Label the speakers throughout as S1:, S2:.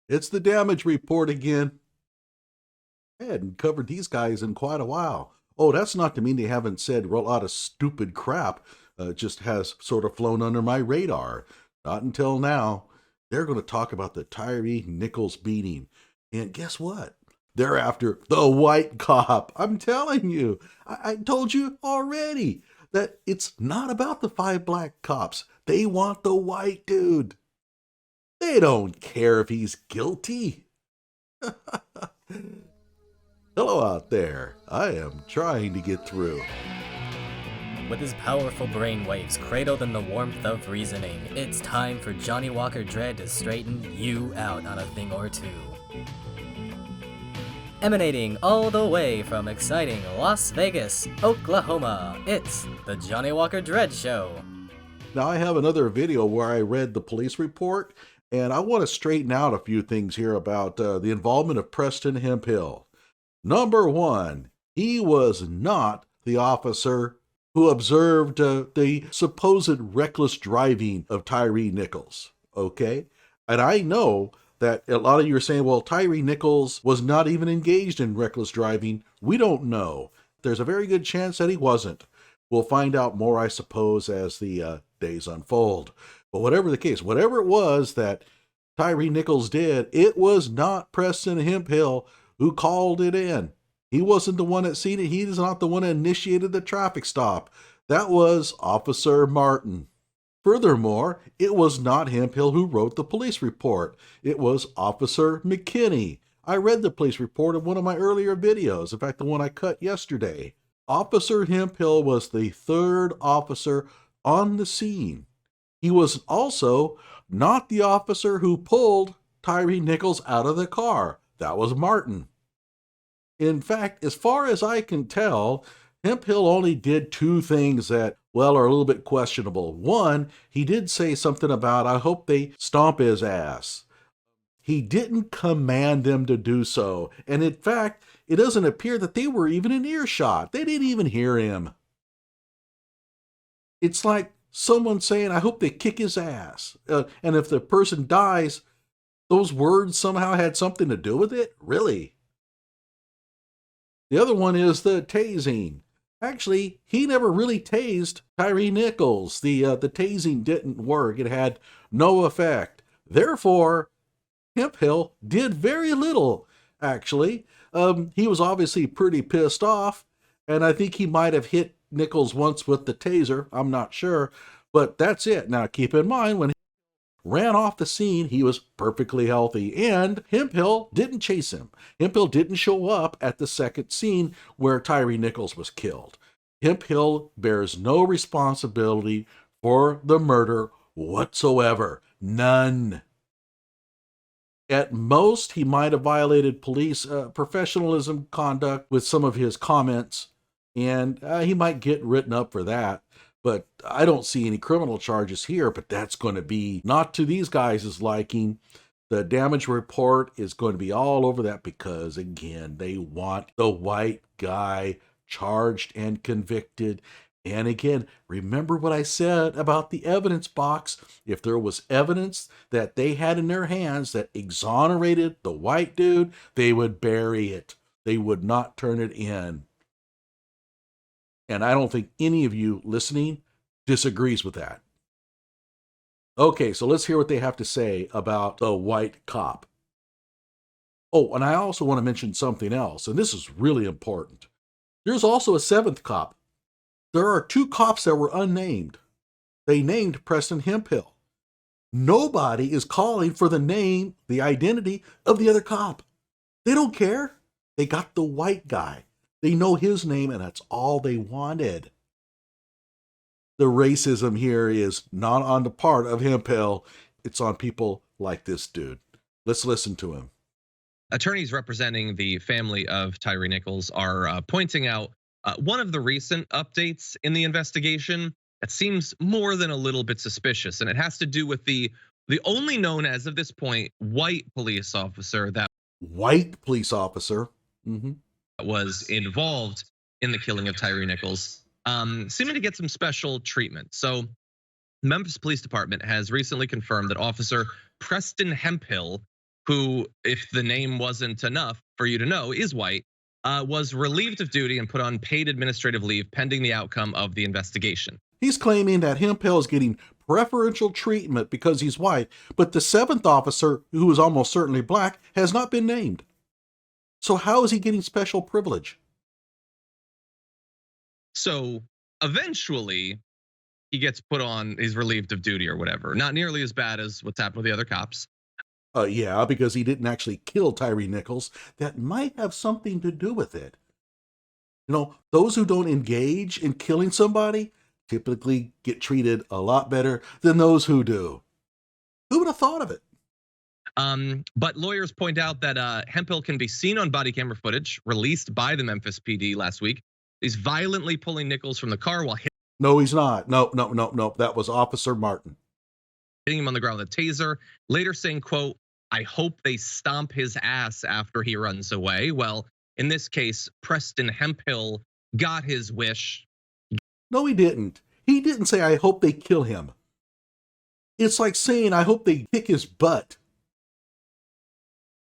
S1: It's the damage report again. I hadn't covered these guys in quite a while. Oh, that's not to mean they haven't said a lot of stupid crap. Just has sort of flown under my radar. Not until now. They're going to talk about the Tyre Nichols beating. And guess what? They're after the white cop. I'm telling you. I told you already that it's not about the 5 black cops. They want the white dude. They don't care if he's guilty. Hello out there. I am trying to get through.
S2: With his powerful brainwaves cradled in the warmth of reasoning, it's time for Johnny Walker Dread to straighten you out on a thing or two. Emanating all the way from exciting Las Vegas, Oklahoma, it's the Johnny Walker Dread Show.
S1: Now, I have another video where I read the police report, and I want to straighten out a few things here about the involvement of Preston Hemphill. Number one, he was not the officer who observed the supposed reckless driving of Tyre Nichols, okay? And I know that a lot of you are saying, well, Tyre Nichols was not even engaged in reckless driving. We don't know. There's a very good chance that he wasn't. We'll find out more, I suppose, as the days unfold. But whatever the case, whatever it was that Tyre Nichols did, it was not Preston Hemphill who called it in. He wasn't the one that seen it. He is not the one that initiated the traffic stop. That was Officer Martin. Furthermore, it was not Hemphill who wrote the police report. It was Officer McKinney. I read the police report in one of my earlier videos, in fact, the one I cut yesterday. Officer Hemphill was the 3rd officer on the scene. He was also not the officer who pulled Tyre Nichols out of the car. That was Martin. In fact, as far as I can tell, Hemphill only did 2 things that, well, are a little bit questionable. One, he did say something about, I hope they stomp his ass. He didn't command them to do so. And in fact, it doesn't appear that they were even in earshot. They didn't even hear him. It's like someone saying, I hope they kick his ass. And if the person dies, those words somehow had something to do with it? Really? The other one is the tasing. Actually, he never really tased Tyre Nichols. The tasing didn't work. It had no effect. Therefore, Hemphill did very little, actually. He was obviously pretty pissed off, and I think he might have hit Nichols once with the taser. I'm not sure, but that's it. Now, keep in mind, when he ran off the scene, he was perfectly healthy, and Hemphill didn't chase him. Hemphill didn't show up at the second scene where Tyre Nichols was killed. Hemphill bears no responsibility for the murder whatsoever. None. At most, he might have violated police professionalism conduct with some of his comments, and he might get written up for that. But I don't see any criminal charges here, but that's going to be not to these guys' liking. The damage report is going to be all over that because, again, they want the white guy charged and convicted. And again, remember what I said about the evidence box. If there was evidence that they had in their hands that exonerated the white dude, they would bury it. They would not turn it in. And I don't think any of you listening disagrees with that. Okay, so let's hear what they have to say about the white cop. Oh, and I also want to mention something else, and this is really important. There's also a 7th cop. There are 2 cops that were unnamed. They named Preston Hemphill. Nobody is calling for the name, the identity of the other cop. They don't care. They got the white guy. They know his name, and that's all they wanted. The racism here is not on the part of Hemphill. It's on people like this dude. Let's listen to him.
S3: Attorneys representing the family of Tyre Nichols are pointing out one of the recent updates in the investigation that seems more than a little bit suspicious, and it has to do with the only known as of this point white police officer that was involved in the killing of Tyre Nichols, seeming to get some special treatment. So Memphis Police Department has recently confirmed that Officer Preston Hemphill, who, if the name wasn't enough for you to know, is white, was relieved of duty and put on paid administrative leave pending the outcome of the investigation.
S1: He's claiming that Hemphill is getting preferential treatment because he's white, but the seventh officer, who is almost certainly black, has not been named. So how is he getting special privilege?
S3: So eventually, he gets put on, he's relieved of duty or whatever. Not nearly as bad as what's happened with the other cops.
S1: Yeah, because he didn't actually kill Tyre Nichols. That might have something to do with it. You know, those who don't engage in killing somebody typically get treated a lot better than those who do. Who would have thought of it?
S3: But lawyers point out that Hemphill can be seen on body camera footage released by the Memphis PD last week. He's violently pulling Nichols from the car while
S1: No, he's not. No. That was Officer Martin.
S3: Hitting him on the ground with a taser, later saying, quote, "I hope they stomp his ass after he runs away." Well, in this case, Preston Hemphill got his wish.
S1: No, he didn't. He didn't say, "I hope they kill him." It's like saying, "I hope they kick his butt."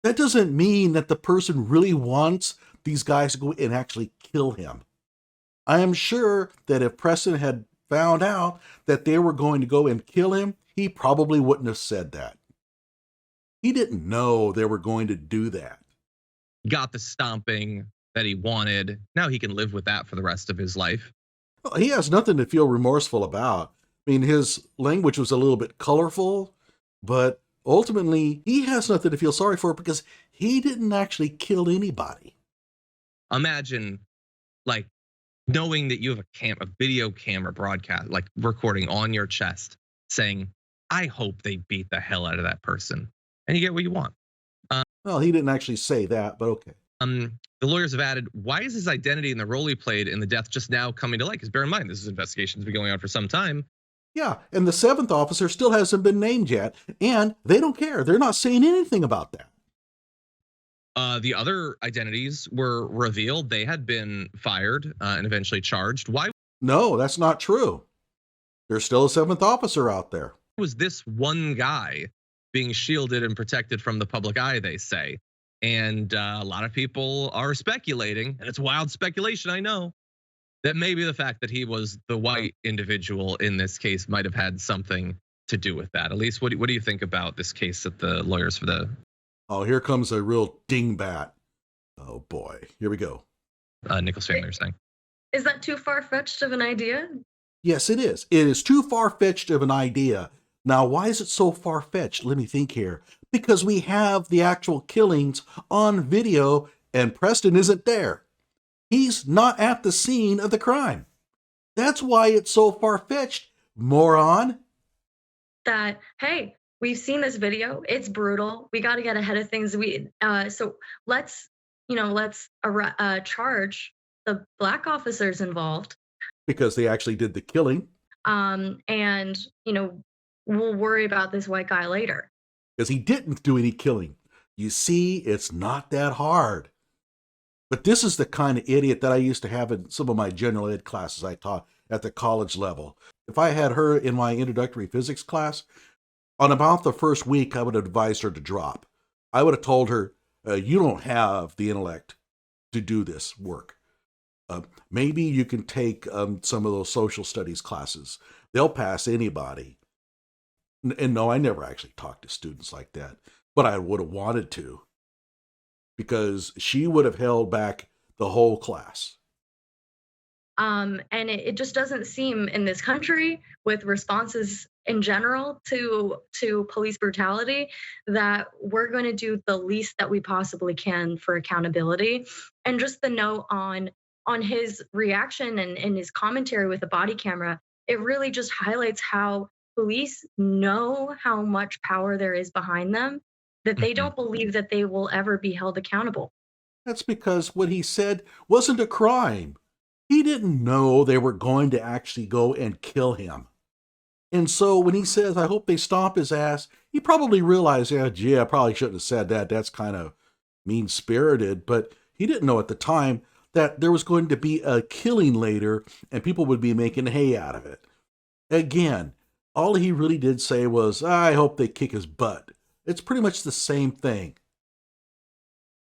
S1: That doesn't mean that the person really wants these guys to go and actually kill him. I am sure that if Preston had found out that they were going to go and kill him, he probably wouldn't have said that. He didn't know they were going to do that.
S3: Got the stomping that he wanted. Now he can live with that for the rest of his life.
S1: Well, he has nothing to feel remorseful about. I mean, his language was a little bit colorful, but ultimately, he has nothing to feel sorry for because he didn't actually kill anybody.
S3: Imagine, like, knowing that you have a video camera broadcast, like recording on your chest, saying, "I hope they beat the hell out of that person," and you get what you want.
S1: Well, he didn't actually say that, but okay.
S3: The lawyers have added, why is his identity and the role he played in the death just now coming to light? Because bear in mind, this investigation has been going on for some time.
S1: Yeah, and the seventh officer still hasn't been named yet, and they don't care. They're not saying anything about that.
S3: The other identities were revealed. They had been fired and eventually charged. Why
S1: No, that's not true. There's still a seventh officer out there.
S3: was this one guy being shielded and protected from the public eye, they say? And a lot of people are speculating, and it's wild speculation, I know, that maybe the fact that he was the white individual in this case might have had something to do with that. At least, what do you think about this case that the lawyers for the...
S1: Oh, here comes a real dingbat. Oh boy, here we go.
S3: Nichols family are saying.
S4: Is that too far-fetched of an idea?
S1: Yes, it is. It is too far-fetched of an idea. Now, why is it so far-fetched? Let me think here. Because we have the actual killings on video, and Preston isn't there. He's not at the scene of the crime. That's why it's so far-fetched, moron.
S4: That, hey, we've seen this video. It's brutal. We got to get ahead of things. So let's charge the black officers involved.
S1: Because they actually did the killing.
S4: And we'll worry about this white guy later.
S1: Because he didn't do any killing. You see, it's not that hard. But this is the kind of idiot that I used to have in some of my general ed classes I taught at the college level. If I had her in my introductory physics class, on about the first week, I would have advised her to drop. I would have told her, you don't have the intellect to do this work. Maybe you can take some of those social studies classes. They'll pass anybody. And no, I never actually talked to students like that, but I would have wanted to, because she would have held back the whole class.
S4: And it just doesn't seem in this country, with responses in general to police brutality, that we're going to do the least that we possibly can for accountability. And just the note on his reaction and his commentary with the body camera, it really just highlights how police know how much power there is behind them, that they don't believe that they will ever be held accountable.
S1: That's because what he said wasn't a crime. He didn't know they were going to actually go and kill him. And so when he says, "I hope they stomp his ass," he probably realized, yeah, I probably shouldn't have said that. That's kind of mean-spirited. But he didn't know at the time that there was going to be a killing later and people would be making hay out of it. Again, all he really did say was, "I hope they kick his butt." It's pretty much the same thing.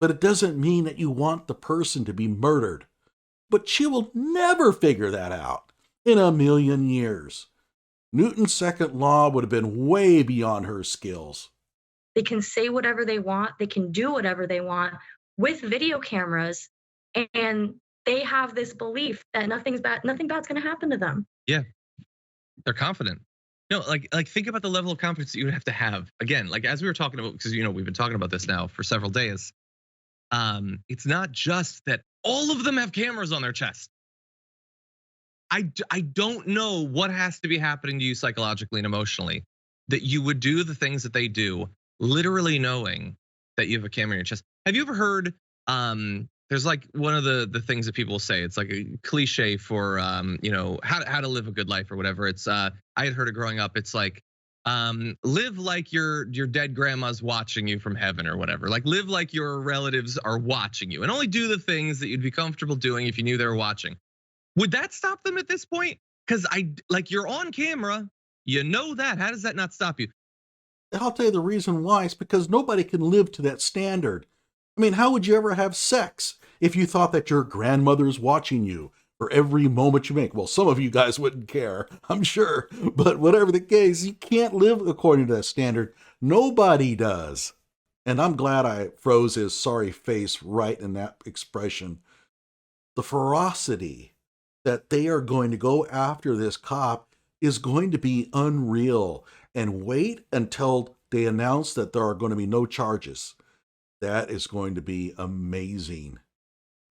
S1: But it doesn't mean that you want the person to be murdered. But she will never figure that out in a million years. Newton's second law would have been way beyond her skills.
S4: They can say whatever they want, they can do whatever they want with video cameras, and they have this belief that nothing bad's going to happen to them.
S3: Yeah, they're confident. No, like think about the level of confidence that you would have to have. Again, like as we were talking about, because we've been talking about this now for several days. It's not just that all of them have cameras on their chest. I don't know what has to be happening to you psychologically and emotionally that you would do the things that they do, literally knowing that you have a camera in your chest. Have you ever heard? There's like one of the things that people say. It's like a cliche for how to live a good life or whatever. It's I had heard it growing up. It's like live like your dead grandma's watching you from heaven or whatever. Like live like your relatives are watching you, and only do the things that you'd be comfortable doing if you knew they were watching. Would that stop them at this point? Because you're on camera, you know that. How does that not stop you?
S1: I'll tell you the reason why. It's because nobody can live to that standard. I mean, how would you ever have sex if you thought that your grandmother's watching you for every moment you make? Well, some of you guys wouldn't care, I'm sure. But whatever the case, you can't live according to that standard. Nobody does. And I'm glad I froze his sorry face right in that expression. The ferocity that they are going to go after this cop is going to be unreal. And wait until they announce that there are going to be no charges. That is going to be amazing.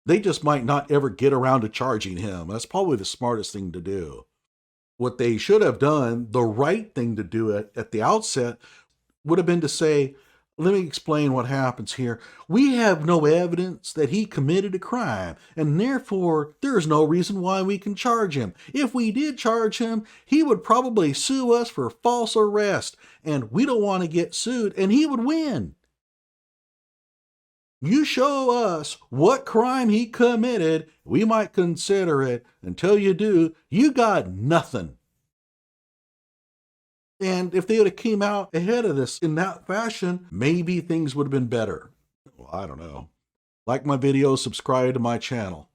S1: They just might not ever get around to charging him. That's probably the smartest thing to do. What they should have done, the right thing to do at the outset, would have been to say, let me explain what happens here. We have no evidence that he committed a crime, and therefore there is no reason why we can charge him. If we did charge him, he would probably sue us for false arrest, and we don't want to get sued, and he would win. You show us what crime he committed, we might consider it. Until you do, you got nothing. And if they would have came out ahead of this in that fashion, maybe things would have been better. Well, I don't know. Like my video, subscribe to my channel.